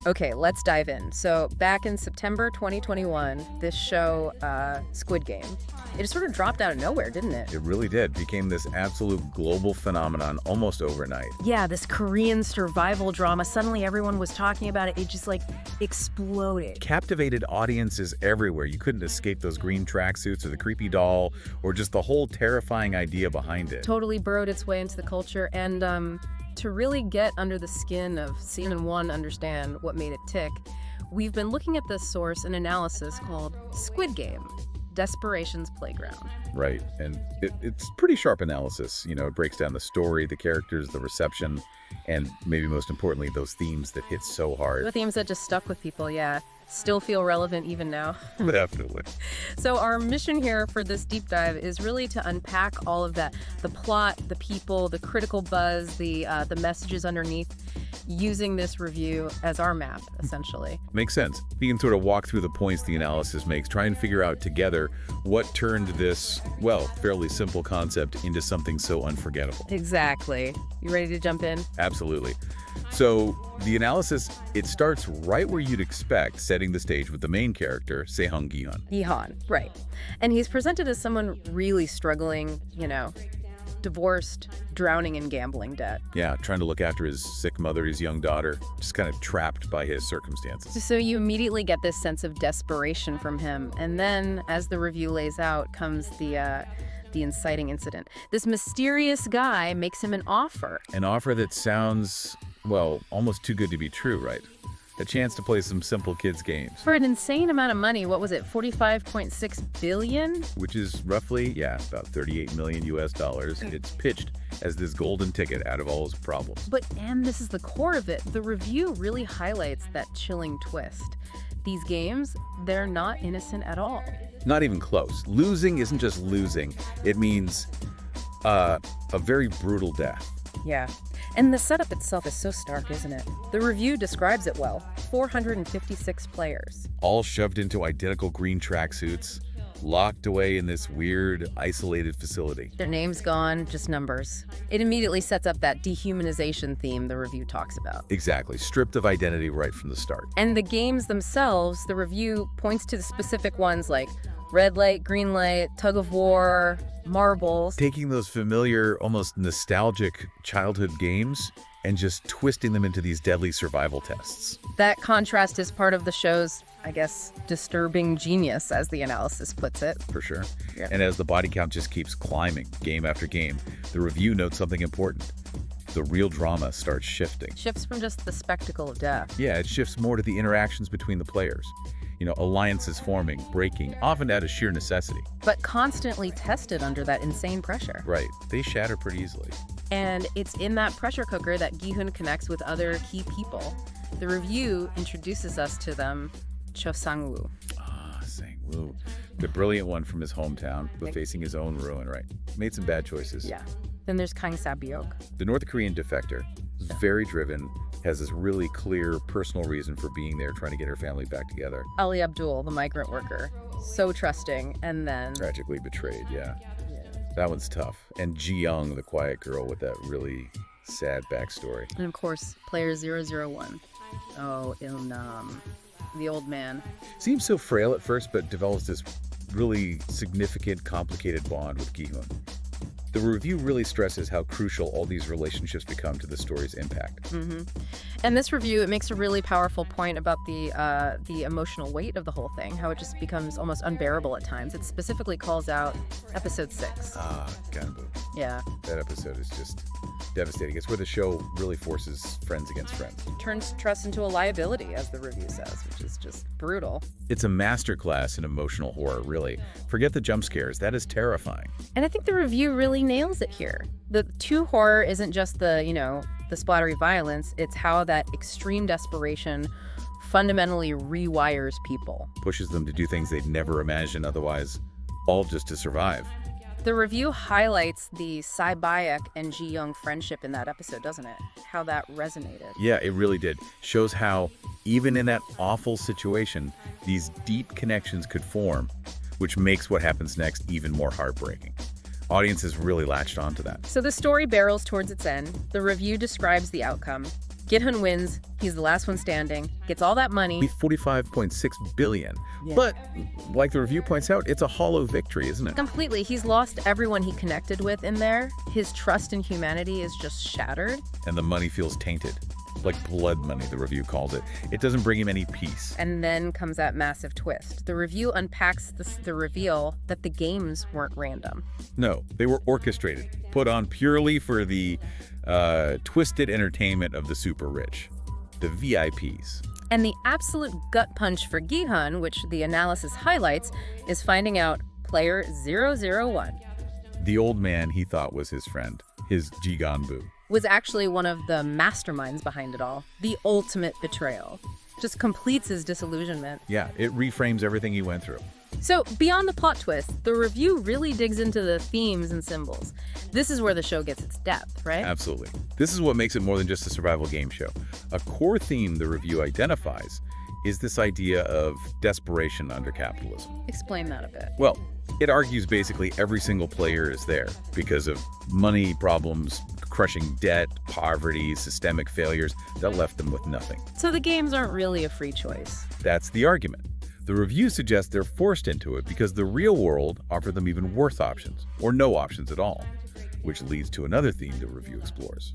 Okay, let's dive in. So back in September 2021, this show, Squid Game, it just sort of dropped out of nowhere, didn't it? It really did. Became this absolute global phenomenon almost overnight. Yeah, this Korean survival drama. Suddenly everyone was talking about it. It just like exploded. Captivated audiences everywhere. You couldn't escape those green tracksuits or the creepy doll or just the whole terrifying idea behind it. Totally burrowed its way into the culture. And to really get under the skin of season one, understand what made it tick, we've been looking at this source and analysis called Squid Game, Desperation's Playground. Right, and it's pretty sharp analysis. You know, it breaks down the story, the characters, the reception, and maybe most importantly, those themes that hit so hard. The themes that just stuck with people, yeah. Still feel relevant even now. Definitely. So our mission here for this deep dive is really to unpack all of that. The plot, the people, the critical buzz, the messages underneath, using this review as our map, essentially. Makes sense. We can sort of walk through the points the analysis makes, try and figure out together what turned this, well, fairly simple concept into something so unforgettable. Exactly. You ready to jump in? Absolutely. So the analysis, it starts right where you'd expect, setting the stage with the main character, Gi-hun. Gi-hun, right. And he's presented as someone really struggling, you know, divorced, drowning in gambling debt. Yeah, trying to look after his sick mother, his young daughter, just kind of trapped by his circumstances. So you immediately get this sense of desperation from him. And then, as the review lays out, comes the inciting incident. This mysterious guy makes him an offer. An offer that sounds, well, almost too good to be true, right? A chance to play some simple kids' games. For an insane amount of money, what was it, 45.6 billion? Which is roughly, yeah, about 38 million US dollars. It's pitched as this golden ticket out of all his problems. And this is the core of it. The review really highlights that chilling twist. These games, they're not innocent at all. Not even close. Losing isn't just losing. It means a very brutal death. Yeah. And the setup itself is so stark, isn't it? The review describes it well. 456 players. All shoved into identical green tracksuits, locked away in this weird, isolated facility. Their names gone, just numbers. It immediately sets up that dehumanization theme the review talks about. Exactly. Stripped of identity right from the start. And the games themselves, the review points to the specific ones like red light, green light, tug of war, marbles. Taking those familiar, almost nostalgic childhood games and just twisting them into these deadly survival tests. That contrast is part of the show's, I guess, disturbing genius, as the analysis puts it. For sure. Yeah. And as the body count just keeps climbing, game after game, the review notes something important. The real drama starts shifting. Shifts from just the spectacle of death. Yeah, it shifts more to the interactions between the players. You know, alliances forming, breaking, often out of sheer necessity. But constantly tested under that insane pressure. Right. They shatter pretty easily. And it's in that pressure cooker that Gi-hun connects with other key people. The review introduces us to them, Cho Sang-woo. Ah, Sang-woo. The brilliant one from his hometown, but facing his own ruin, right? Made some bad choices. Yeah. Then there's Kang Sa-byok. The North Korean defector, very driven, has this really clear personal reason for being there, trying to get her family back together. Ali Abdul, the migrant worker. So trusting, and then... Tragically betrayed, yeah. That one's tough. And Ji-young, the quiet girl with that really sad backstory. And of course, player 001. Oh, Il-nam. The old man. Seems so frail at first, but develops this really significant, complicated bond with Gi-hun. The review really stresses how crucial all these relationships become to the story's impact. And this review, it makes a really powerful point about the emotional weight of the whole thing, how it just becomes almost unbearable at times. It specifically calls out episode 6. Ah, Ganbu. Yeah. That episode is just devastating. It's where the show really forces friends against friends. Turns trust into a liability, as the review says, which is just brutal. It's a masterclass in emotional horror, really. Forget the jump scares. That is terrifying. And I think the review really nails it here. The true horror isn't just the splattery violence. It's how that extreme desperation fundamentally rewires people. Pushes them to do things they'd never imagined otherwise, all just to survive. The review highlights the Sai-byok and Ji-young friendship in that episode, doesn't it? How that resonated. Yeah, it really did. Shows how, even in that awful situation, these deep connections could form, which makes what happens next even more heartbreaking. Audiences really latched onto that. So the story barrels towards its end. The review describes the outcome. Gi-hun wins. He's the last one standing. Gets all that money. Be 45.6 billion. Yeah. But like the review points out, it's a hollow victory, isn't it? Completely. He's lost everyone he connected with in there. His trust in humanity is just shattered. And the money feels tainted. Like blood money, the review calls it. It doesn't bring him any peace. And then comes that massive twist. The review unpacks the reveal that the games weren't random. No, they were orchestrated, put on purely for the twisted entertainment of the super rich, the VIPs. And the absolute gut punch for Gi-hun, which the analysis highlights, is finding out player 001 The old man he thought was his friend, his Ji-gun-bu. was actually one of the masterminds behind it all. The ultimate betrayal. Just completes his disillusionment. Yeah, it reframes everything he went through. So, beyond the plot twist, the review really digs into the themes and symbols. This is where the show gets its depth, right? Absolutely. This is what makes it more than just a survival game show. A core theme the review identifies is this idea of desperation under capitalism. Explain that a bit. Well, it argues basically every single player is there because of money problems, crushing debt, poverty, systemic failures that left them with nothing. So the games aren't really a free choice. That's the argument. The review suggests they're forced into it because the real world offered them even worse options, or no options at all, which leads to another theme the review explores.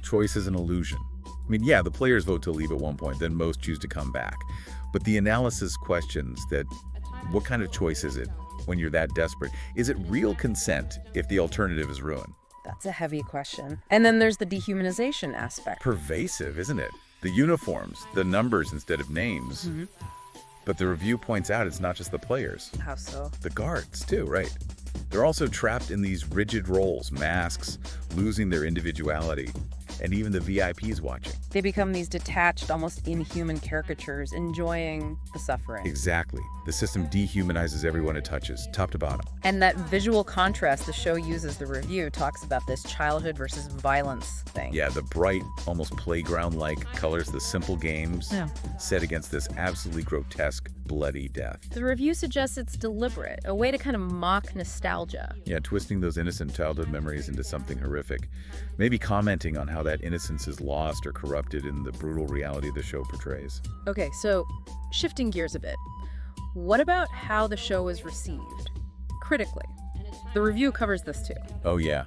Choice is an illusion. I mean, yeah, the players vote to leave at one point, then most choose to come back. But the analysis questions that what kind of choice is it when you're that desperate? Is it real consent if the alternative is ruin? That's a heavy question. And then there's the dehumanization aspect. Pervasive, isn't it? The uniforms, the numbers instead of names. Mm-hmm. But the review points out it's not just the players. How so? The guards, too, right? They're also trapped in these rigid roles, masks, losing their individuality, and even the VIPs watching. They become these detached, almost inhuman caricatures, enjoying the suffering. Exactly. The system dehumanizes everyone it touches, top to bottom. And that visual contrast the show uses, the review talks about this childhood versus violence thing. Yeah, the bright, almost playground-like colors, the simple games set against this absolutely grotesque, bloody death. The review suggests it's deliberate, a way to kind of mock nostalgia. Yeah, twisting those innocent childhood memories into something horrific. Maybe commenting on how that innocence is lost or corrupted in the brutal reality the show portrays. Okay, so shifting gears a bit. What about how the show was received? Critically. The review covers this too. Oh yeah,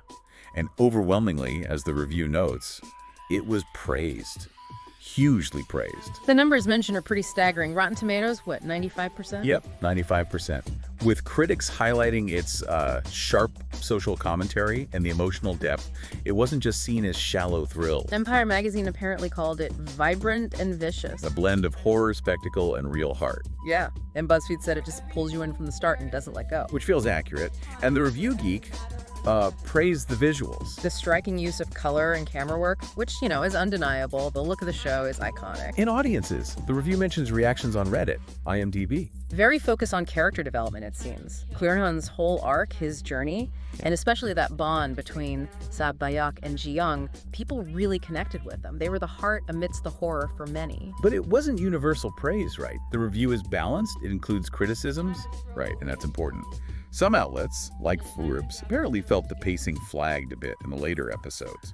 and overwhelmingly, as the review notes, it was praised. Hugely praised. The numbers mentioned are pretty staggering. Rotten Tomatoes, what, 95%? Yep, 95%. With critics highlighting its sharp social commentary and the emotional depth, it wasn't just seen as shallow thrills. Empire magazine apparently called it vibrant and vicious. A blend of horror, spectacle, and real heart. Yeah, and BuzzFeed said it just pulls you in from the start and doesn't let go. Which feels accurate. And the review geek praised the visuals. The striking use of color and camera work, which, is undeniable. The look of the show is iconic. In audiences, the review mentions reactions on Reddit, IMDb. Very focused on character development, it seems. Gi-hun's whole arc, his journey, and especially that bond between Bayak and Ji-young, people really connected with them. They were the heart amidst the horror for many. But it wasn't universal praise, right? The review is balanced. It includes criticisms, right, and that's important. Some outlets, like Forbes, apparently felt the pacing flagged a bit in the later episodes.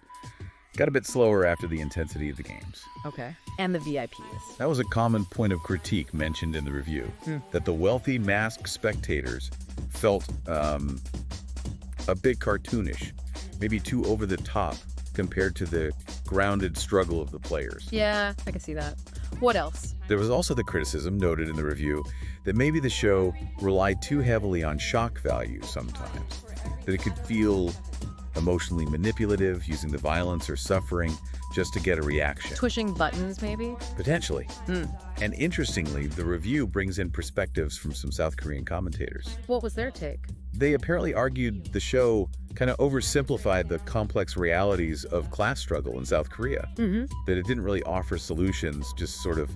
Got a bit slower after the intensity of the games. Okay. And the VIPs. That was a common point of critique mentioned in the review, that the wealthy masked spectators felt a bit cartoonish, maybe too over the top compared to the grounded struggle of the players. Yeah, I can see that. What else? There was also the criticism noted in the review that maybe the show relied too heavily on shock value sometimes, that it could feel emotionally manipulative, using the violence or suffering just to get a reaction. Pushing buttons, maybe? Potentially. And interestingly, the review brings in perspectives from some South Korean commentators. What was their take? They apparently argued the show kind of oversimplified the complex realities of class struggle in South Korea, that it didn't really offer solutions, just sort of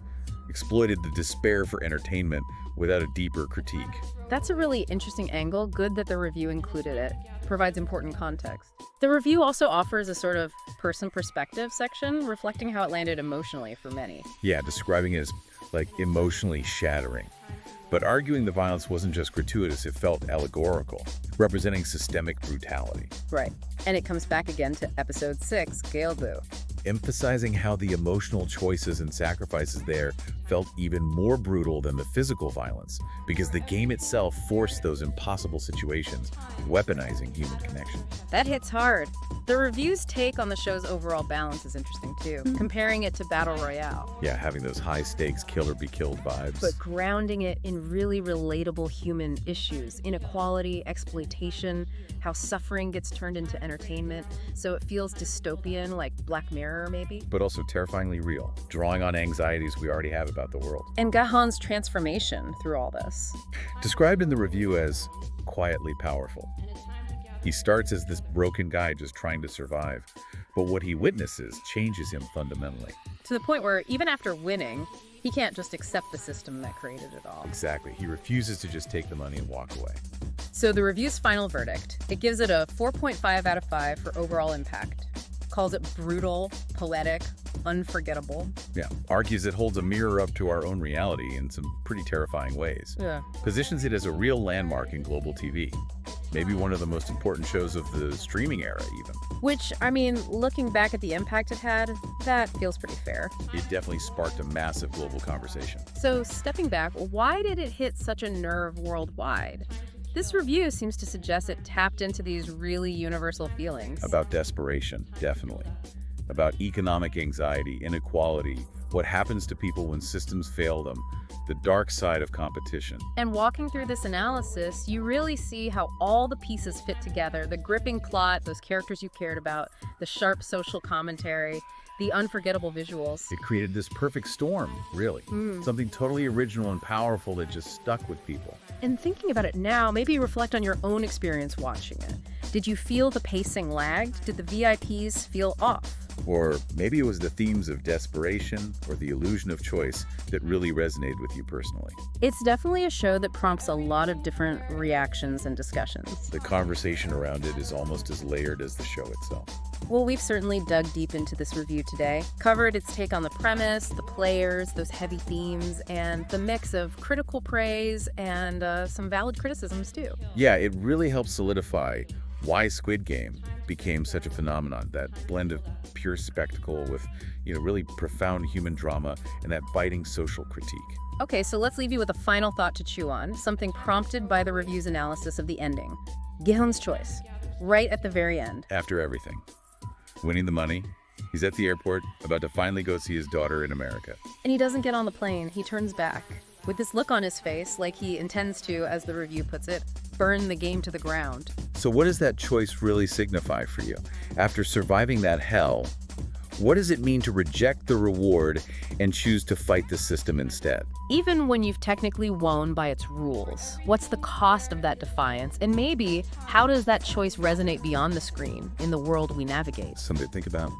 exploited the despair for entertainment without a deeper critique. That's a really interesting angle. Good that the review included it. Provides important context. The review also offers a sort of person perspective section, reflecting how it landed emotionally for many. Yeah, describing it as like emotionally shattering. But arguing the violence wasn't just gratuitous, it felt allegorical, representing systemic brutality. Right. And it comes back again to episode 6, Galebu. emphasizing how the emotional choices and sacrifices there felt even more brutal than the physical violence, because the game itself forced those impossible situations, weaponizing human connection. That hits hard. The review's take on the show's overall balance is interesting too, comparing it to Battle Royale. Yeah, having those high-stakes kill-or-be-killed vibes. But grounding it in really relatable human issues, inequality, exploitation, how suffering gets turned into entertainment, so it feels dystopian, like Black Mirror maybe. But also terrifyingly real, drawing on anxieties we already have about the world. And Gi-hun's transformation through all this. Described in the review as quietly powerful. He starts as this broken guy just trying to survive, but what he witnesses changes him fundamentally. To the point where even after winning, he can't just accept the system that created it all. Exactly. He refuses to just take the money and walk away. So the review's final verdict, it gives it a 4.5 out of 5 for overall impact. Calls it brutal, poetic, unforgettable. Yeah, argues it holds a mirror up to our own reality in some pretty terrifying ways. Yeah. Positions it as a real landmark in global TV. Maybe one of the most important shows of the streaming era, even. Which, I mean, looking back at the impact it had, that feels pretty fair. It definitely sparked a massive global conversation. So, stepping back, why did it hit such a nerve worldwide? This review seems to suggest it tapped into these really universal feelings. About desperation, definitely. About economic anxiety, inequality, what happens to people when systems fail them, the dark side of competition. And walking through this analysis, you really see how all the pieces fit together. The gripping plot, those characters you cared about, the sharp social commentary, the unforgettable visuals. It created this perfect storm, really. Something totally original and powerful that just stuck with people. And thinking about it now, maybe reflect on your own experience watching it. Did you feel the pacing lagged? Did the VIPs feel off? Or maybe it was the themes of desperation or the illusion of choice that really resonated with you personally. It's definitely a show that prompts a lot of different reactions and discussions. The conversation around it is almost as layered as the show itself. Well, we've certainly dug deep into this review today, covered its take on the premise, the players, those heavy themes, and the mix of critical praise and some valid criticisms too. Yeah, it really helps solidify why Squid Game became such a phenomenon, that blend of pure spectacle with, really profound human drama and that biting social critique. Okay, so let's leave you with a final thought to chew on, something prompted by the review's analysis of the ending. Gi-hun's choice, right at the very end. After everything. Winning the money, he's at the airport, about to finally go see his daughter in America. And he doesn't get on the plane, he turns back. With this look on his face, like he intends to, as the review puts it, burn the game to the ground. So what does that choice really signify for you? After surviving that hell, what does it mean to reject the reward and choose to fight the system instead? Even when you've technically won by its rules, what's the cost of that defiance? And maybe, how does that choice resonate beyond the screen in the world we navigate? Something to think about.